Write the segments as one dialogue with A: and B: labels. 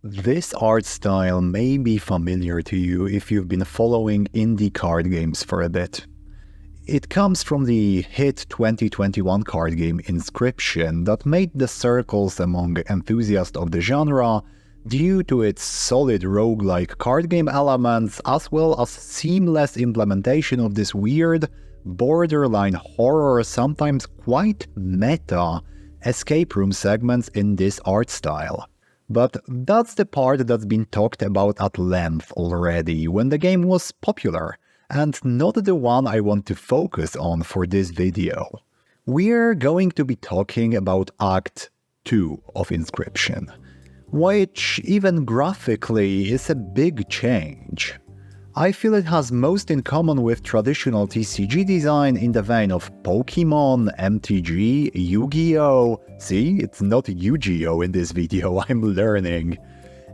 A: This art style may be familiar to you if you've been following indie card games for a bit. It comes from the hit 2021 card game Inscryption that made the circles among enthusiasts of the genre due to its solid roguelike card game elements as well as seamless implementation of this weird, borderline horror, sometimes quite meta, escape room segments in this art style. But that's the part that's been talked about at length already when the game was popular, and not the one I want to focus on for this video. We're going to be talking about Act 2 of Inscryption, which even graphically is a big change. I feel it has most in common with traditional TCG design in the vein of Pokemon, MTG, Yu-Gi-Oh! See, it's not Yu-Gi-Oh! In this video, I'm learning.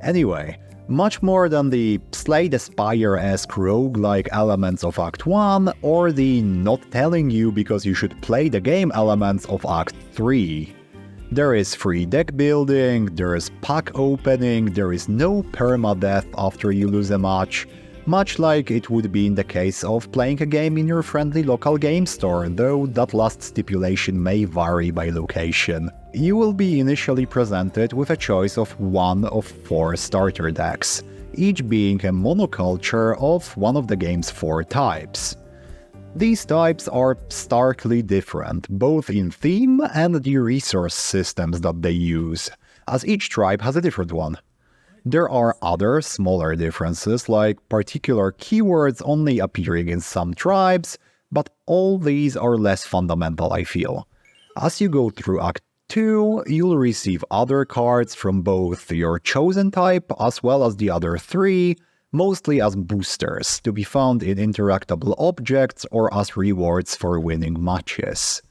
A: Anyway, much more than the Slay the Spire-esque roguelike elements of Act 1 or the not telling you because you should play the game elements of Act 3. There is free deck building, there is pack opening, there is no permadeath after you lose a match, much like it would be in the case of playing a game in your friendly local game store, though that last stipulation may vary by location. You will be initially presented with a choice of one of 4 starter decks, each being a monoculture of one of the game's 4 types. These types are starkly different, both in theme and the resource systems that they use, as each tribe has a different one. There are other smaller differences, like particular keywords only appearing in some tribes, but all these are less fundamental, I feel. As you go through Act 2, you'll receive other cards from both your chosen type as well as the other 3, mostly as boosters, to be found in interactable objects or as rewards for winning matches.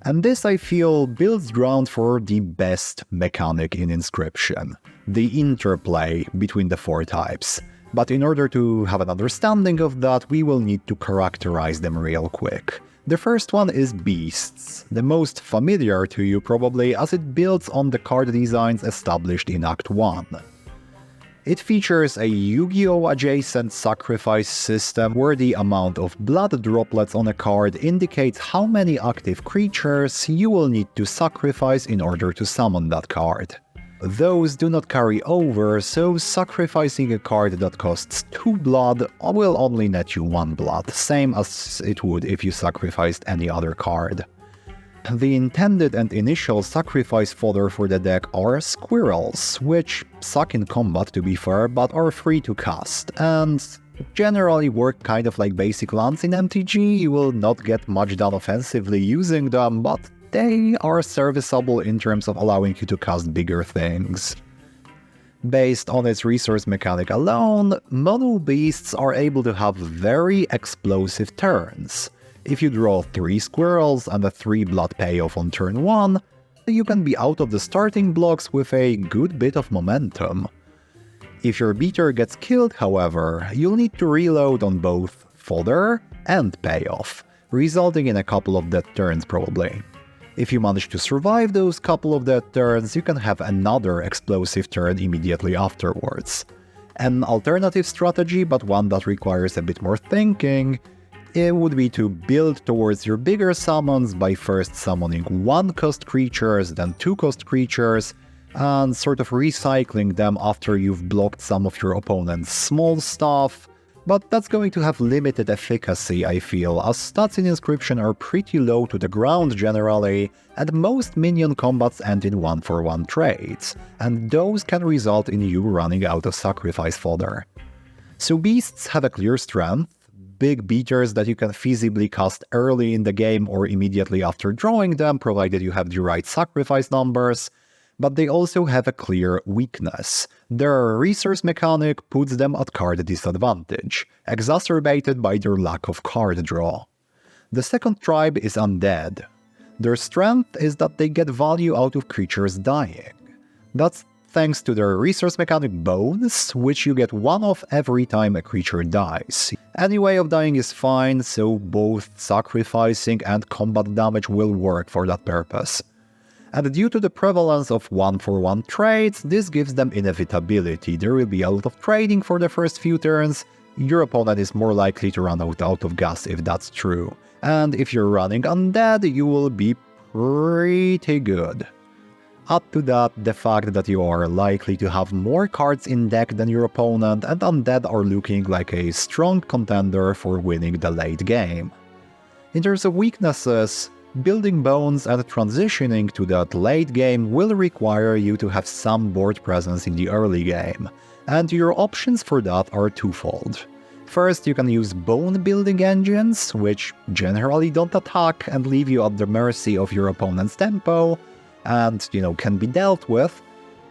A: And this, I feel, builds ground for the best mechanic in Inscryption, the interplay between the 4 types. But in order to have an understanding of that, we will need to characterize them real quick. The first one is Beasts, the most familiar to you probably as it builds on the card designs established in Act 1. It features a Yu-Gi-Oh! Adjacent sacrifice system where the amount of blood droplets on a card indicates how many active creatures you will need to sacrifice in order to summon that card. Those do not carry over, so sacrificing a card that costs 2 blood will only net you 1 blood, same as it would if you sacrificed any other card. The intended and initial sacrifice fodder for the deck are squirrels, which suck in combat to be fair, but are free to cast, and generally work kind of like basic lands in MTG. You will not get much done offensively using them, but they are serviceable in terms of allowing you to cast bigger things. Based on its resource mechanic alone, mono beasts are able to have very explosive turns. If you draw 3 squirrels and a 3 blood payoff on turn 1, you can be out of the starting blocks with a good bit of momentum. If your beater gets killed, however, you'll need to reload on both fodder and payoff, resulting in a couple of dead turns probably. If you manage to survive those couple of dead turns, you can have another explosive turn immediately afterwards. An alternative strategy, but one that requires a bit more thinking, it would be to build towards your bigger summons by first summoning 1-cost creatures, then 2-cost creatures, and sort of recycling them after you've blocked some of your opponent's small stuff, but that's going to have limited efficacy, I feel, as stats in Inscryption are pretty low to the ground generally, and most minion combats end in 1-for-1 trades, and those can result in you running out of sacrifice fodder. So beasts have a clear strength, big beaters that you can feasibly cast early in the game or immediately after drawing them, provided you have the right sacrifice numbers, but they also have a clear weakness. Their resource mechanic puts them at card disadvantage, exacerbated by their lack of card draw. The second tribe is Undead. Their strength is that they get value out of creatures dying. That's thanks to their resource mechanic Bones, which you get 1 of every time a creature dies. Any way of dying is fine, so both sacrificing and combat damage will work for that purpose. And due to the prevalence of one-for-one trades, this gives them inevitability. There will be a lot of trading for the first few turns. Your opponent is more likely to run out of gas if that's true. And if you're running Undead, you will be pretty good. Add to that the fact that you are likely to have more cards in deck than your opponent, and Undead are looking like a strong contender for winning the late game. In terms of weaknesses, building bones and transitioning to that late game will require you to have some board presence in the early game, and your options for that are twofold. First, you can use bone building engines, which generally don't attack and leave you at the mercy of your opponent's tempo, and, can be dealt with.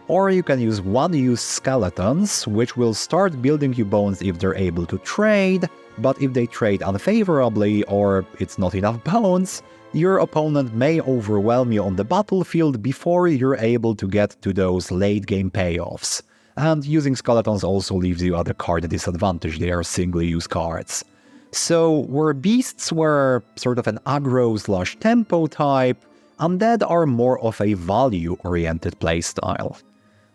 A: Or you can use one-use skeletons, which will start building you bones if they're able to trade, but if they trade unfavorably or it's not enough bones, your opponent may overwhelm you on the battlefield before you're able to get to those late-game payoffs. And using skeletons also leaves you at a card disadvantage. They are single-use cards. So, where beasts were sort of an aggro/tempo type, Undead are more of a value-oriented playstyle.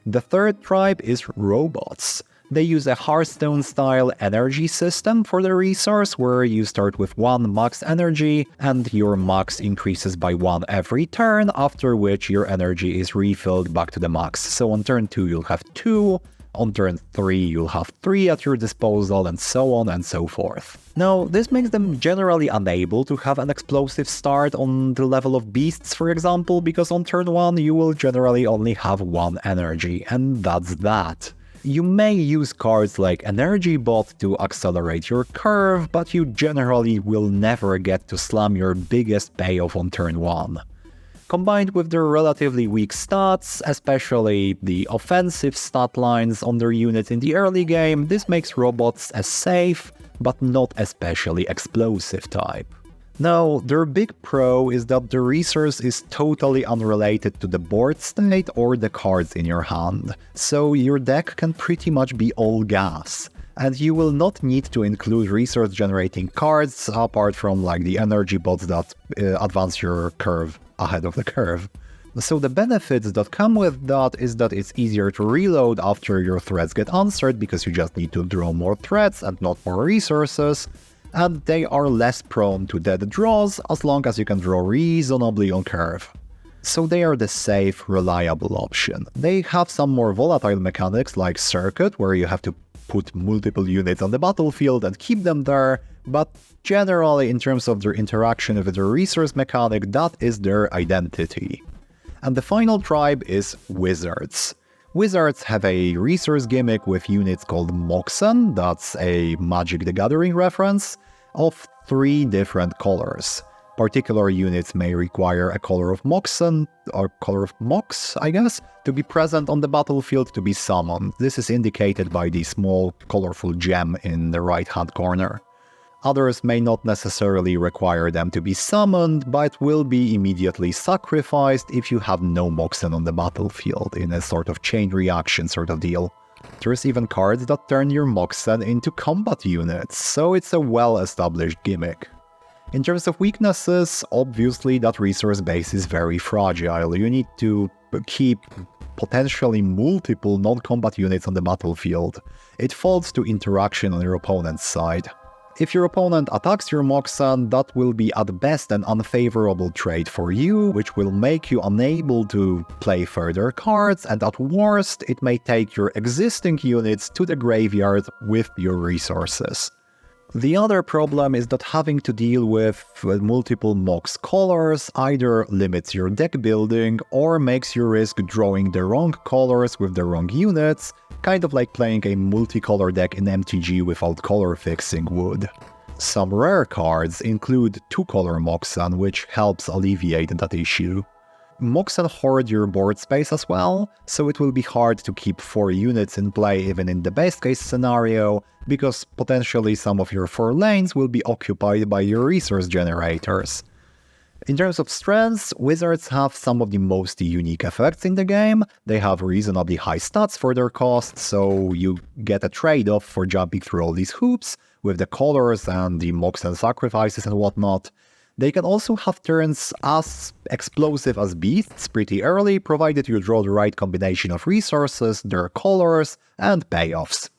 A: The third tribe is robots. They use a Hearthstone-style energy system for the resource, where you start with 1 max energy, and your max increases by 1 every turn, after which your energy is refilled back to the max. So on turn 2 you'll have 2, on turn 3 you'll have 3 at your disposal, and so on and so forth. Now, this makes them generally unable to have an explosive start on the level of beasts, for example, because on turn 1 you will generally only have 1 energy, and that's that. You may use cards like Energy Bot to accelerate your curve, but you generally will never get to slam your biggest payoff on turn 1. Combined with their relatively weak stats, especially the offensive stat lines on their units in the early game, this makes robots a safe, but not especially explosive type. Now, their big pro is that the resource is totally unrelated to the board state or the cards in your hand, so your deck can pretty much be all gas, and you will not need to include resource generating cards apart from the energy bots that advance your curve ahead of the curve. So the benefits that come with that is that it's easier to reload after your threats get answered because you just need to draw more threats and not more resources, and they are less prone to dead draws as long as you can draw reasonably on curve. So they are the safe, reliable option. They have some more volatile mechanics like Circuit, where you have to put multiple units on the battlefield and keep them there, but generally in terms of their interaction with the resource mechanic, that is their identity. And the final tribe is Wizards. Wizards have a resource gimmick with units called Moxen, that's a Magic the Gathering reference, of 3 different colors. Particular units may require a color of Moxen, or color of Mox, I guess, to be present on the battlefield to be summoned. This is indicated by the small colorful gem in the right-hand corner. Others may not necessarily require them to be summoned, but will be immediately sacrificed if you have no Moxen on the battlefield, in a sort of chain reaction sort of deal. There's even cards that turn your Moxen into combat units, so it's a well-established gimmick. In terms of weaknesses, obviously that resource base is very fragile. You need to keep potentially multiple non-combat units on the battlefield. It falls to interaction on your opponent's side. If your opponent attacks your Moxen, that will be at best an unfavorable trade for you, which will make you unable to play further cards, and at worst, it may take your existing units to the graveyard with your resources. The other problem is that having to deal with multiple Mox colors either limits your deck building or makes you risk drawing the wrong colors with the wrong units, kind of like playing a multicolor deck in MTG without color fixing would. Some rare cards include 2-color Moxen, which helps alleviate that issue. Moxen hoard your board space as well, so it will be hard to keep 4 units in play even in the best case scenario, because potentially some of your 4 lanes will be occupied by your resource generators. In terms of strengths, Wizards have some of the most unique effects in the game. They have reasonably high stats for their cost, so you get a trade-off for jumping through all these hoops with the colors and the Moxen sacrifices and whatnot. They can also have turns as explosive as beasts pretty early, provided you draw the right combination of resources, their colors, and payoffs.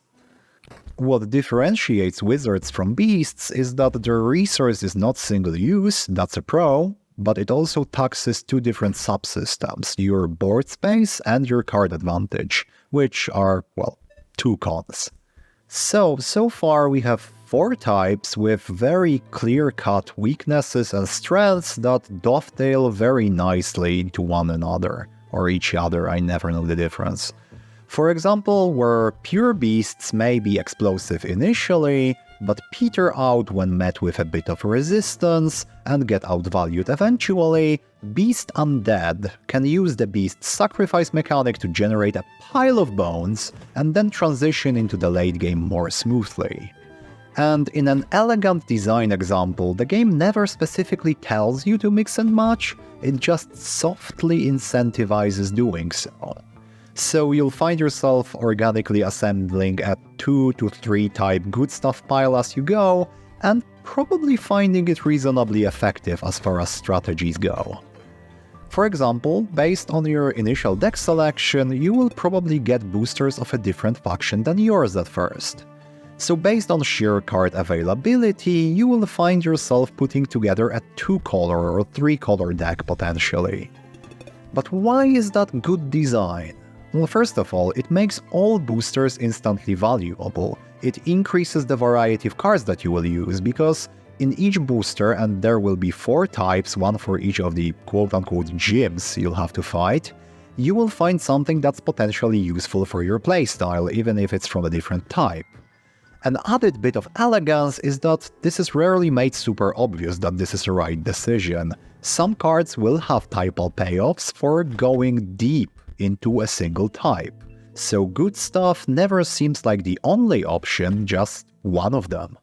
A: What differentiates wizards from beasts is that their resource is not single-use, that's a pro, but it also taxes two different subsystems, your board space and your card advantage, which are, well, two cons. So far we have 4 types with very clear-cut weaknesses and strengths that dovetail very nicely into one another, or each other, I never know the difference. For example, where pure beasts may be explosive initially, but peter out when met with a bit of resistance and get outvalued eventually, Beast Undead can use the beast sacrifice mechanic to generate a pile of bones and then transition into the late game more smoothly. And in an elegant design example, the game never specifically tells you to mix and match, it just softly incentivizes doing so. So you'll find yourself organically assembling a 2 to 3 type good stuff pile as you go, and probably finding it reasonably effective as far as strategies go. For example, based on your initial deck selection, you will probably get boosters of a different faction than yours at first. So based on sheer card availability, you will find yourself putting together a 2-color or 3-color deck potentially. But why is that good design? Well, first of all, it makes all boosters instantly valuable. It increases the variety of cards that you will use, because in each booster, and there will be 4 types, one for each of the quote-unquote gyms you'll have to fight, you will find something that's potentially useful for your playstyle, even if it's from a different type. An added bit of elegance is that this is rarely made super obvious that this is the right decision. Some cards will have typal payoffs for going deep into a single type. So good stuff never seems like the only option, just one of them.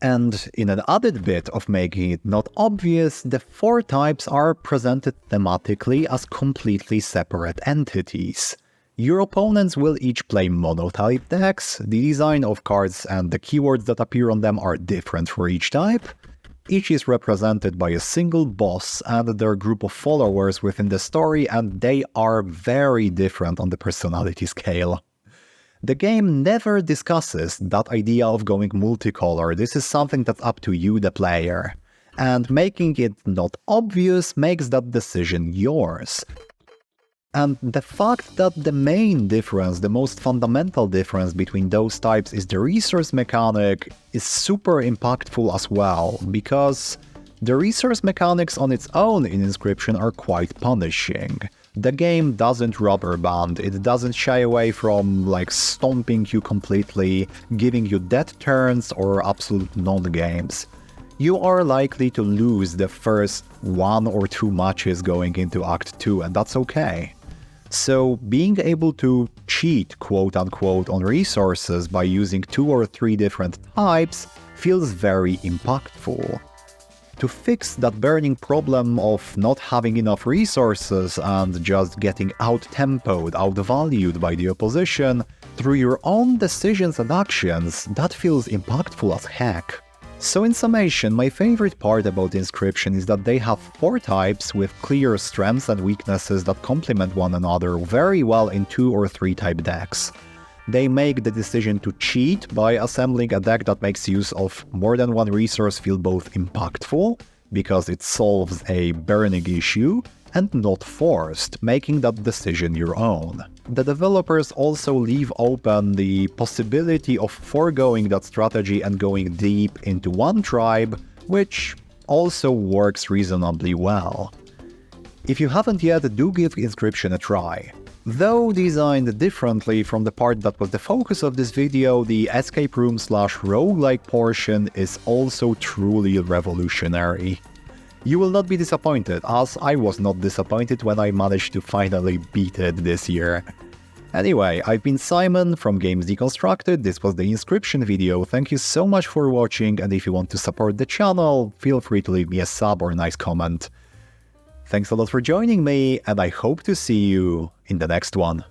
A: And in an added bit of making it not obvious, the 4 types are presented thematically as completely separate entities. Your opponents will each play monotype decks, the design of cards and the keywords that appear on them are different for each type. Each is represented by a single boss and their group of followers within the story, and they are very different on the personality scale. The game never discusses that idea of going multicolor. This is something that's up to you, the player. And making it not obvious makes that decision yours. And the fact that the main difference, the most fundamental difference between those types is the resource mechanic is super impactful as well, because the resource mechanics on its own in Inscryption are quite punishing. The game doesn't rubber band, it doesn't shy away from stomping you completely, giving you dead turns or absolute non-games. You are likely to lose the first 1 or 2 matches going into Act 2, and that's okay. So being able to cheat quote-unquote on resources by using 2 or 3 different types feels very impactful. To fix that burning problem of not having enough resources and just getting out-tempoed, outvalued by the opposition through your own decisions and actions, that feels impactful as heck. So in summation, my favorite part about Inscryption is that they have 4 types with clear strengths and weaknesses that complement one another very well in 2 or 3 type decks. They make the decision to cheat by assembling a deck that makes use of more than one resource feel both impactful, because it solves a burning issue, and not forced, making that decision your own. The developers also leave open the possibility of foregoing that strategy and going deep into one tribe, which also works reasonably well. If you haven't yet, do give Inscryption a try. Though designed differently from the part that was the focus of this video, the escape room/roguelike portion is also truly revolutionary. You will not be disappointed, as I was not disappointed when I managed to finally beat it this year. Anyway, I've been Simon from Games Deconstructed, this was the Inscryption video, thank you so much for watching, and if you want to support the channel, feel free to leave me a sub or a nice comment. Thanks a lot for joining me, and I hope to see you in the next one.